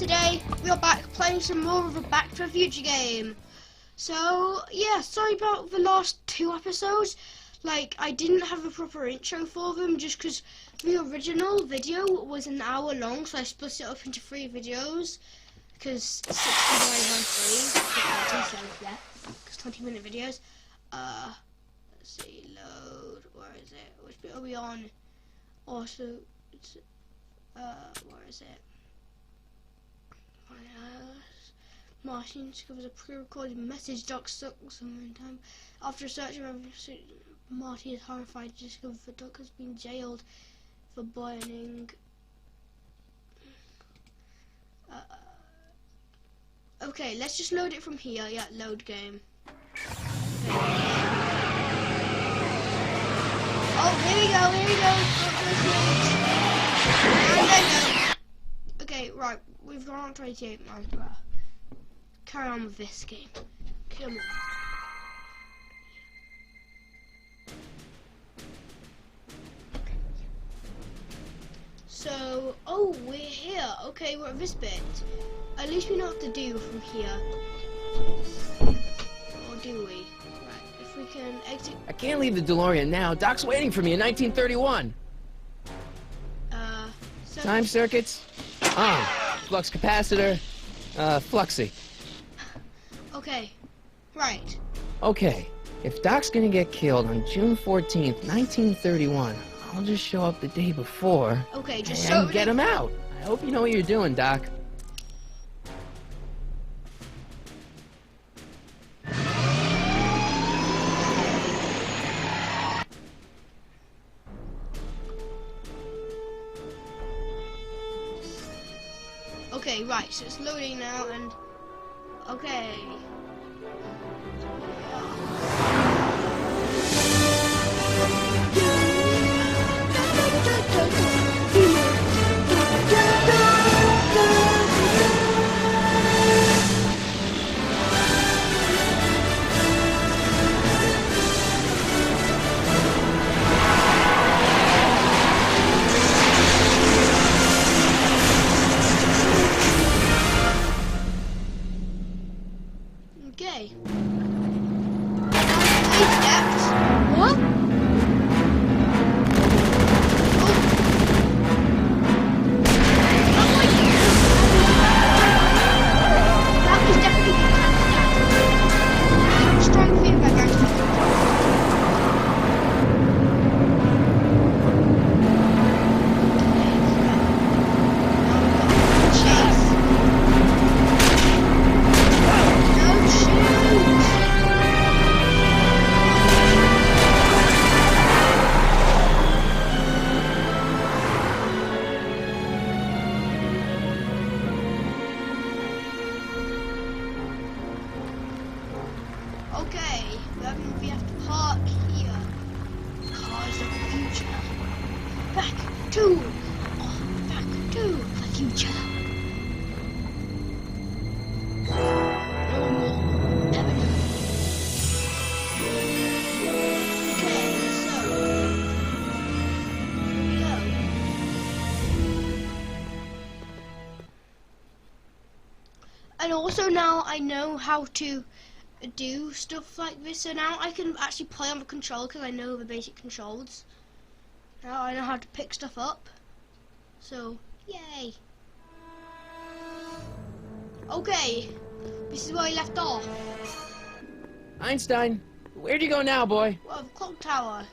today we are back playing some more of a Back to the Future game. So yeah, sorry about the last 2 episodes. Like, I didn't have a proper intro for them just because the original video was an hour long, so I split it up into 3 videos because 60 divided by 3, so yeah, because 20-minute videos. Let's see, load, where is it? Which bit are we on? Also, it's, where is it? Martin discovers a pre-recorded message Doc stuck somewhere in time. After searching, Marty is horrified to discover the Doc has been jailed for burning. Okay, let's just load it from here. Yeah, load game. Okay. Oh, here we go, here we go. Okay, right, we've gone on 28 miles per hour. Carry on with this game. Come on. So, oh, we're here. Okay, we're at this bit. At least we know what to do from here. Or do we? Right, if we can exit. I can't leave the DeLorean now. Doc's waiting for me in 1931. Time circuits? On. Flux capacitor? Fluxy. Okay. Right. Okay. If Doc's gonna get killed on June 14th, 1931, I'll just show up the day before. Okay, just and get him out. I hope you know what you're doing, Doc. Okay, right, so it's loading now, and okay. Okay. What? That was definitely strong feedback, actually. Chase. Okay, we have to park here. Cars of the future. Back to the future. Normal evidence. Okay, so here we go. And also now I know how to do stuff like this, so now I can actually play on the controller because I know the basic controls. Now I know how to pick stuff up, so yay. Okay, this is where I left off. Einstein, where'd you go now, boy? Well, the clock tower.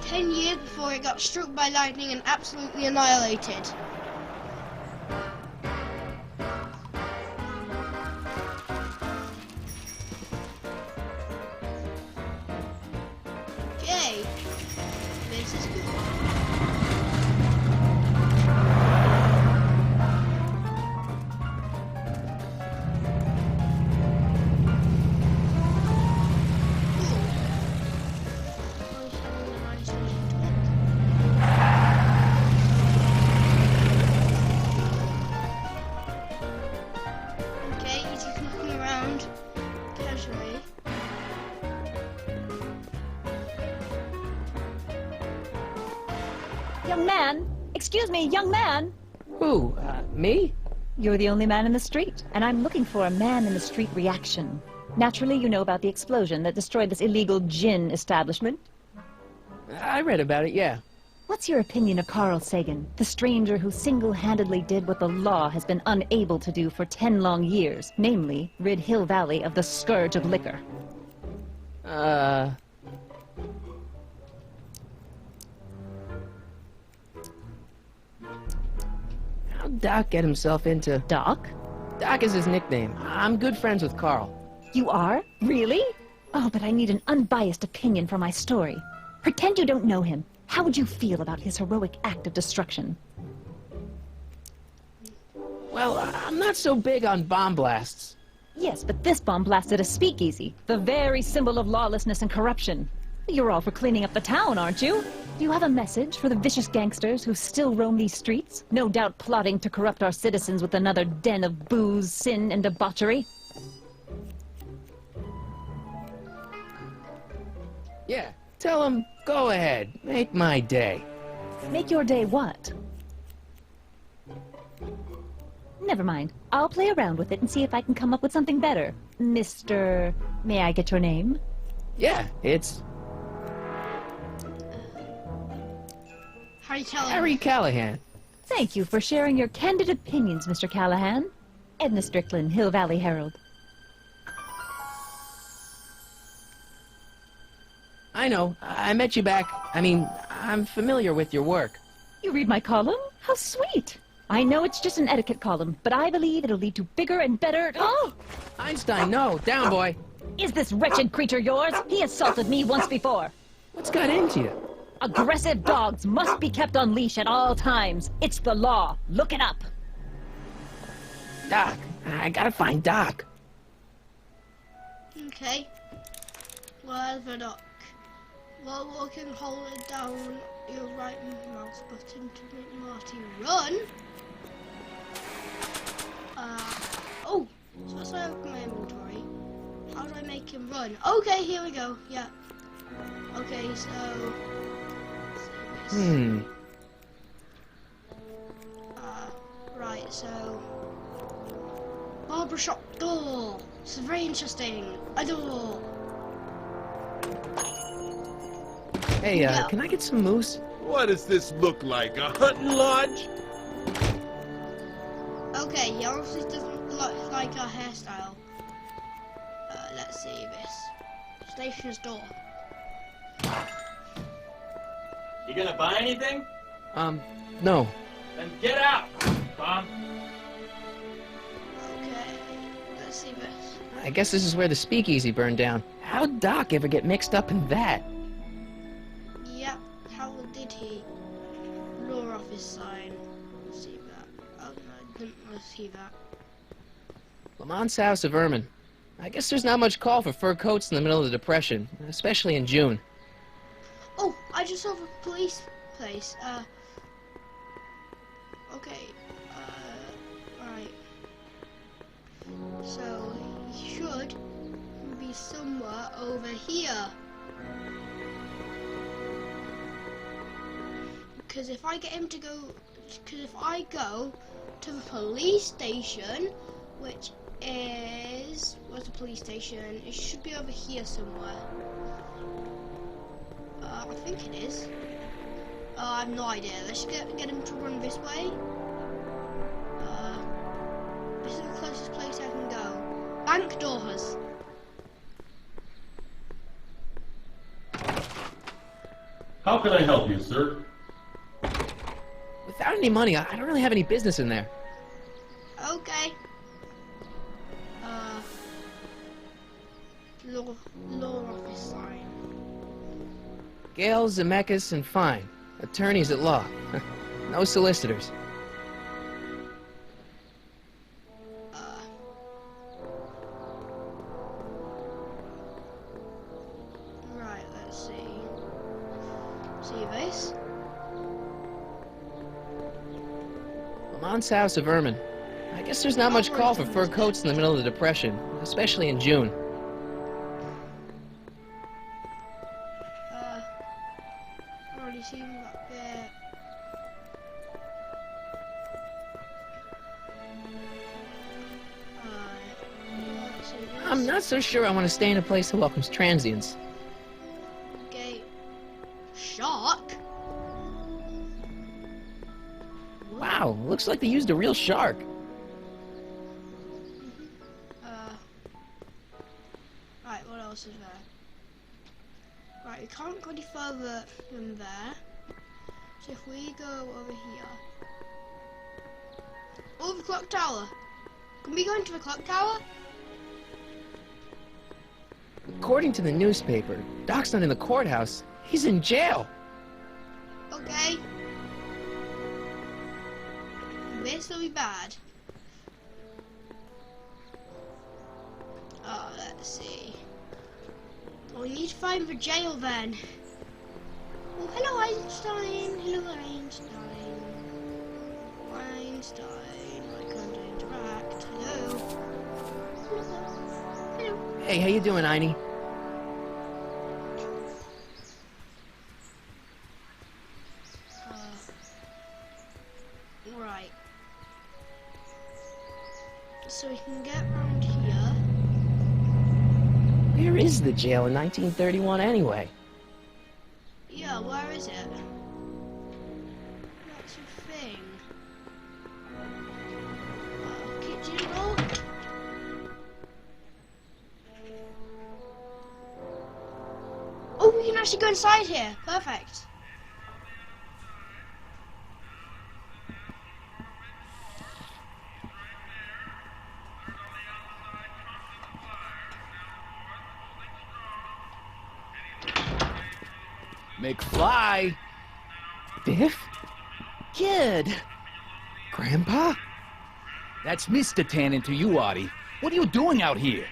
"10 years before it got struck by lightning and absolutely annihilated." Okay, this is good. Young man! Excuse me, young man! Who? Me? You're the only man in the street, and I'm looking for a man-in-the-street reaction. Naturally, you know about the explosion that destroyed this illegal gin establishment. I read about it, yeah. What's your opinion of Carl Sagan, the stranger who single-handedly did what the law has been unable to do for 10 long years, namely, rid Hill Valley of the scourge of liquor? How'd Doc get himself into... Doc? Doc is his nickname. I'm good friends with Carl. You are? Really? Oh, but I need an unbiased opinion for my story. Pretend you don't know him. How would you feel about his heroic act of destruction? Well, I'm not so big on bomb blasts. Yes, but this bomb blasted a speakeasy, the very symbol of lawlessness and corruption. You're all for cleaning up the town, aren't you? Do you have a message for the vicious gangsters who still roam these streets, no doubt plotting to corrupt our citizens with another den of booze, sin, and debauchery? Yeah, tell him, go ahead, make my day. Make your day what? Never mind. I'll play around with it and see if I can come up with something better. Mr... May I get your name? Yeah, it's Harry Callahan. Thank you for sharing your candid opinions, Mr. Callahan. Edna Strickland, Hill Valley Herald. I know, I met you back. I'm familiar with your work. You read my column? How sweet! I know it's just an etiquette column, but I believe it'll lead to bigger and better... Oh! Einstein, no, down, boy. Is this wretched creature yours? He assaulted me once before. What's got into you? Aggressive dogs must be kept on leash at all times. It's the law. Look it up. Doc, I gotta find Doc. Okay. Where's the Doc? While walking, hold down your right mouse button to make Marty run. Oh, so that's why I open my inventory. How do I make him run? Okay, here we go. Yeah. Okay, so. Right, so. Barbershop door. This is very interesting. A door. Hey, can I get some moose? What does this look like? A hunting lodge? Okay, he obviously doesn't look like our hairstyle. Let's see this. Stationer's door. You gonna buy anything? No. Then get out, Tom. Okay, let's see this. I guess this is where the speakeasy burned down. How'd Doc ever get mixed up in that? Yep, how did he? Law office sign. Let's see that. Oh no, I didn't want to see that. Lamont's House of Ermine. I guess there's not much call for fur coats in the middle of the Depression, especially in June. Oh, I just saw the police place. Okay. Right. So, he should be somewhere over here. Because if I get him to go... Because if I go to the police station, which is... Where's the police station? It should be over here somewhere. I think it is. I have no idea. Let's get him to run this way. This is the closest place I can go. Bank doors. How can I help you, sir? Without any money, I don't really have any business in there. Okay. Law office sign. Gale, Zemeckis, and Fine. Attorneys at law. No solicitors. Right, let's see. See this? Lamont's House of Ermine. I guess there's not much call for fur coats in the middle of the Depression, especially in June. Already seen that there. I'm not so sure I want to stay in a place that welcomes transients. Okay. Shark? Wow, looks like they used a real shark. Right, what else is there? Right, we can't go any further than there. So if we go over here. Oh, the clock tower. Can we go into the clock tower? According to the newspaper, Doc's not in the courthouse. He's in jail. Okay. This will be bad. Oh, let's see. Oh, we need to find the jail then. Oh, hello Einstein. Hello Einstein. Einstein. I can't interact. Hello. Hello. Hey, how you doing, Einie? Right. So we can get around here. Where is the jail in 1931 anyway? Yeah, where is it? That's a thing. Kitchen door? Oh, we can actually go inside here. Perfect. McFly! Biff? Kid! Grandpa? That's Mr. Tannen to you, Artie. What are you doing out here?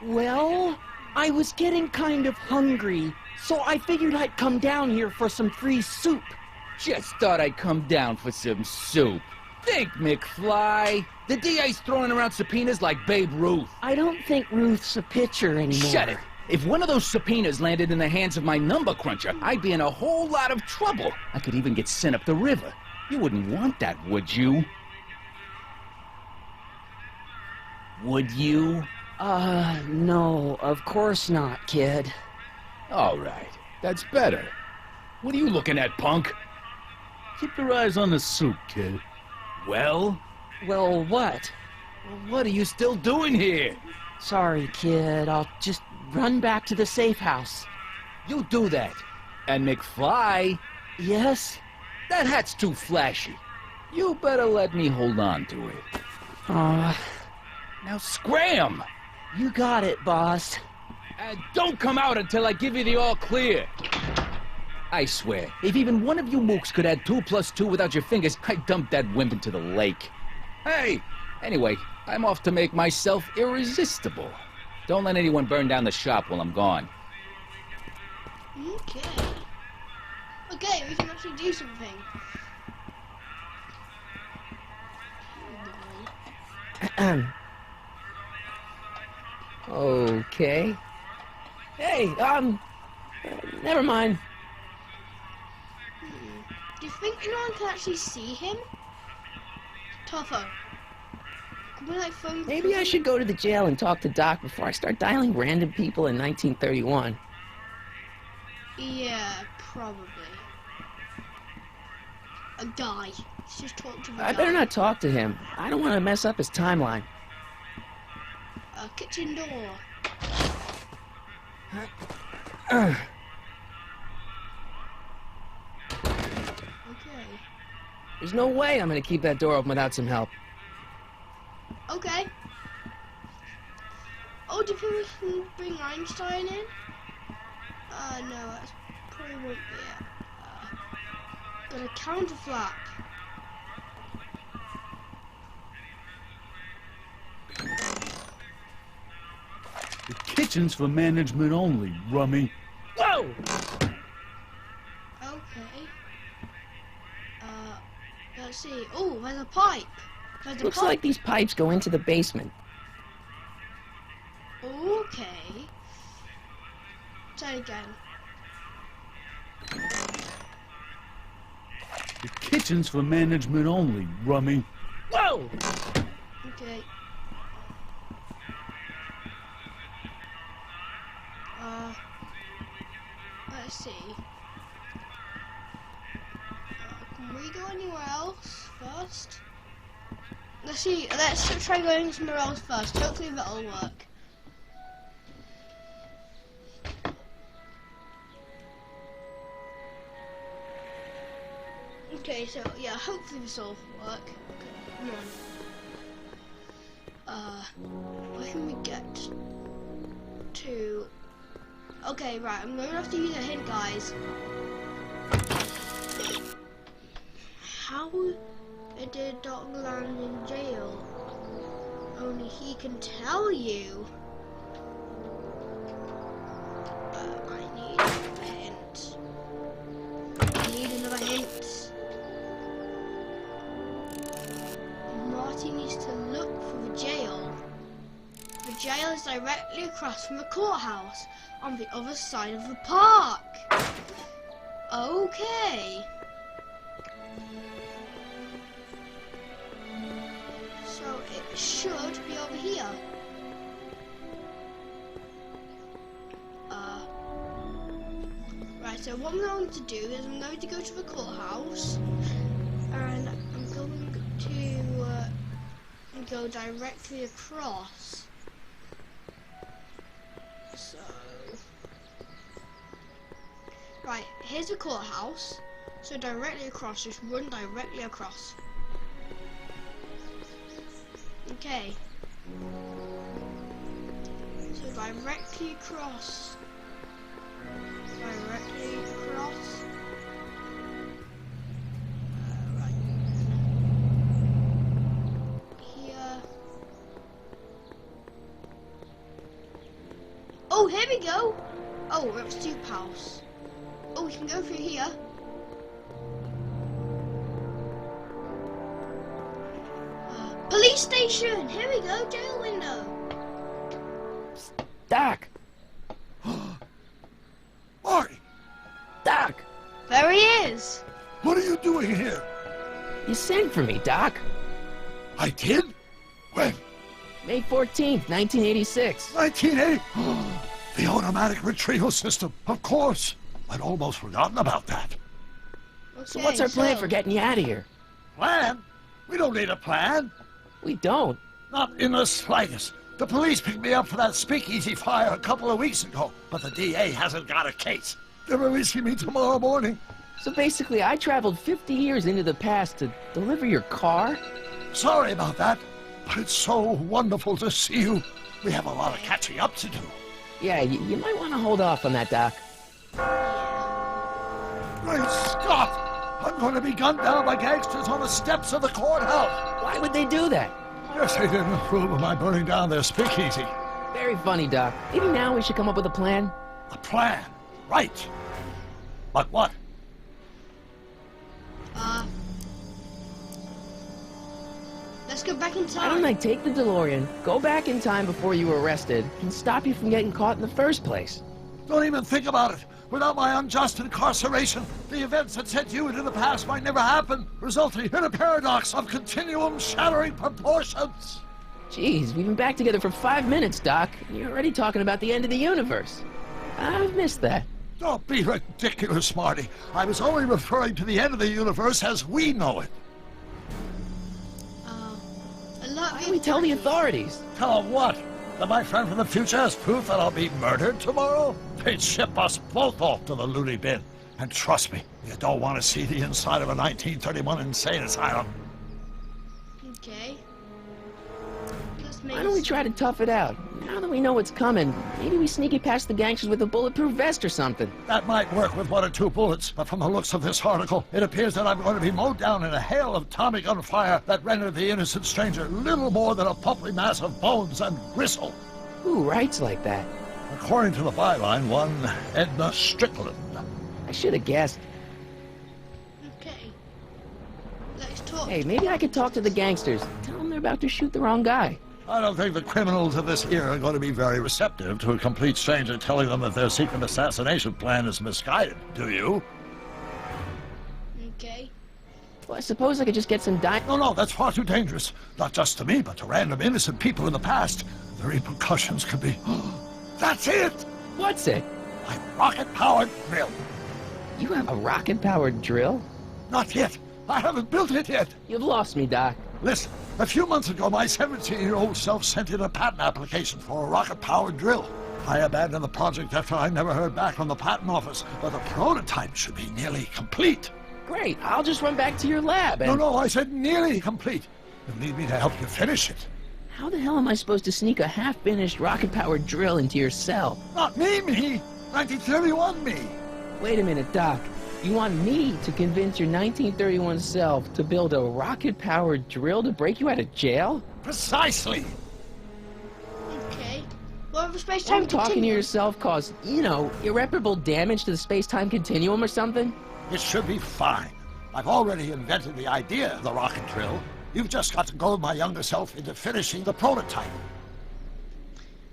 Well, I was getting kind of hungry, so I figured I'd come down here for some free soup. Just thought I'd come down for some soup. Think, McFly. The DA's throwing around subpoenas like Babe Ruth. I don't think Ruth's a pitcher anymore. Shut it! If one of those subpoenas landed in the hands of my number cruncher, I'd be in a whole lot of trouble. I could even get sent up the river. You wouldn't want that, would you? Would you? No, of course not, kid. All right, that's better. What are you looking at, punk? Keep your eyes on the soup, kid. Well, Well, what? what are you still doing here? Sorry, kid, I'll just run back to the safe house. You do that. And McFly, Yes? that hat's too flashy. You better let me hold on to it. Now scram! You got it, boss. And don't come out until I give you the all clear. I swear, if even one of you mooks could add 2 plus 2 without your fingers, I'd dump that wimp into the lake. Hey! Anyway, I'm off to make myself irresistible. Don't let anyone burn down the shop while I'm gone. Okay. Okay, we can actually do something. Okay. Hey, never mind. Do you think anyone can actually see him? Toffo. Can we like phone? Maybe I should go to the jail and talk to Doc before I start dialing random people in 1931. Yeah, probably. A guy. Let's just talk to the I guy. better not talk to him. I don't want to mess up his timeline. Kitchen door. Okay. There's no way I'm going to keep that door open without some help. Okay. Oh, do you think we can bring Einstein in? No, that's probably won't be it. Got a counter flap. The kitchen's for management only, rummy. Whoa! Okay. Let's see. Oh, there's a pipe. There's a Looks pipe. like these pipes go into the basement. Okay. Try again. The kitchen's for management only, rummy. Whoa! Okay. Let's see. Can we go anywhere else first? Let's see. Let's try going somewhere else first. Hopefully that'll work. Okay, so yeah, hopefully this will work. Come on. Where can we get to? Okay, right, I'm going to have to use a hint, guys. How did Doc land in jail? Only he can tell you. I need a hint. I need another hint. Marty needs to look for the jail. The jail is directly across from the courthouse on the other side of the park. Okay. So it should be over here. Right, so what I'm going to do is I'm going to go to the courthouse and I'm going to go directly across. So, right, here's the courthouse. So directly across, just run directly across. Okay. So directly across. Directly across. Right. Here. Oh, here we go. Oh, we're at the Stoop House. Oh, we can go through here. Police station! Here we go, jail window. Doc! Marty, Doc! There he is. what are you doing here? You sent for me, Doc. I did? When? May 14th, 1986. 1980? The automatic retrieval system, of course. I'd almost forgotten about that. So what's our plan for getting you out of here? Plan? We don't need a plan. We don't. Not in the slightest. The police picked me up for that speakeasy fire a couple of weeks ago, but the DA hasn't got a case. They're releasing me tomorrow morning. So basically, I traveled 50 years into the past to deliver your car? Sorry about that, but it's so wonderful to see you. We have a lot of catching up to do. Yeah, you might want to hold off on that, Doc. Great Scott! I'm going to be gunned down by gangsters on the steps of the courthouse. Why would they do that? Guess they didn't approve of my burning down their speakeasy. Very funny, Doc. Maybe now we should come up with a plan. A plan, right? But what? Let's go back in Why don't time. I take the DeLorean, go back in time before you were arrested, and stop you from getting caught in the first place? Don't even think about it. Without my unjust incarceration, the events that sent you into the past might never happen, resulting in a paradox of continuum-shattering proportions. Jeez, we've been back together for 5 minutes, Doc, and you're already talking about the end of the universe. I've missed that. Don't be ridiculous, Marty. I was only referring to the end of the universe as we know it. Why don't we tell the authorities? Tell them what? That my friend from the future has proof that I'll be murdered tomorrow? They'd ship us both off to the loony bin. And trust me, you don't want to see the inside of a 1931 insane asylum. Okay. Why don't we try to tough it out? Now that we know what's coming, maybe we sneak it past the gangsters with a bulletproof vest or something. That might work with 1 or 2 bullets, but from the looks of this article, it appears that I'm going to be mowed down in a hail of Tommy gun fire that rendered the innocent stranger little more than a pulpy mass of bones and gristle. Who writes like that? According to the byline, one Edna Strickland. I should have guessed. Okay. Let's talk. Hey, maybe I could talk to the gangsters. Tell them they're about to shoot the wrong guy. I don't think the criminals of this era are going to be very receptive to a complete stranger telling them that their secret assassination plan is misguided, do you? Okay. Well, I suppose I could just get some No, that's far too dangerous. Not just to me, but to random innocent people in the past. The repercussions could be... That's it! What's it? My rocket-powered drill. You have a rocket-powered drill? Not yet. I haven't built it yet. You've lost me, Doc. Listen, a few months ago, my 17-year-old self sent in a patent application for a rocket-powered drill. I abandoned the project after I never heard back from the patent office, but the prototype should be nearly complete. Great, I'll just run back to your lab and... No, I said nearly complete. You'll need me to help you finish it. How the hell am I supposed to sneak a half-finished rocket-powered drill into your cell? Not me. 1931 me. Wait a minute, Doc. You want me to convince your 1931 self to build a rocket-powered drill to break you out of jail? Precisely. Okay. Well, the space-time What talking to continuum. yourself caused, irreparable damage to the space-time continuum or something? It should be fine. I've already invented the idea of the rocket drill. You've just got to goad my younger self into finishing the prototype.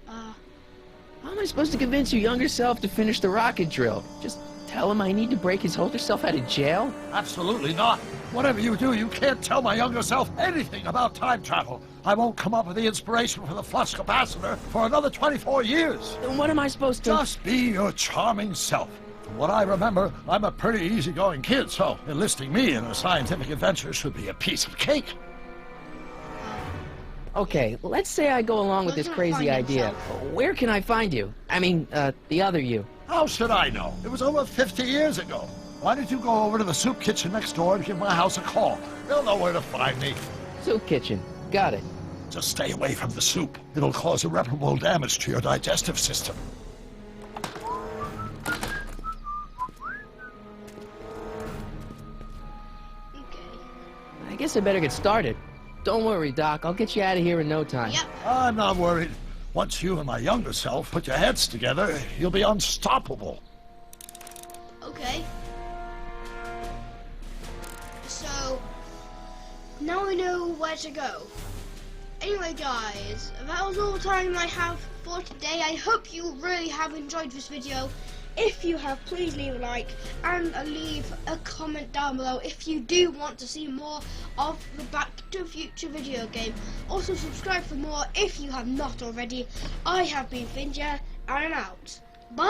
How am I supposed to convince your younger self to finish the rocket drill? Just tell him I need to break his older self out of jail? Absolutely not. Whatever you do, you can't tell my younger self anything about time travel. I won't come up with the inspiration for the flux capacitor for another 24 years. Then what am I supposed to... Just be your charming self. From what I remember, I'm a pretty easygoing kid, so enlisting me in a scientific adventure should be a piece of cake. Okay, let's say I go along with Where this can I crazy find idea. himself? Where can I find you? I mean, the other you. How should I know? It was over 50 years ago. Why don't you go over to the soup kitchen next door and give my house a call? They'll know where to find me. Soup kitchen. Got it. Just stay away from the soup. It'll cause irreparable damage to your digestive system. Okay. I guess I better get started. Don't worry, Doc. I'll get you out of here in no time. Yep. I'm not worried. Once you and my younger self put your heads together, you'll be unstoppable. Okay. So, now we know where to go. Anyway, guys, that was all the time I have for today. I hope you really have enjoyed this video. If you have, please leave a like and leave a comment down below if you do want to see more of the Back to the Future video game. Also subscribe for more if you have not already. I have been Finja, and I'm out. Bye!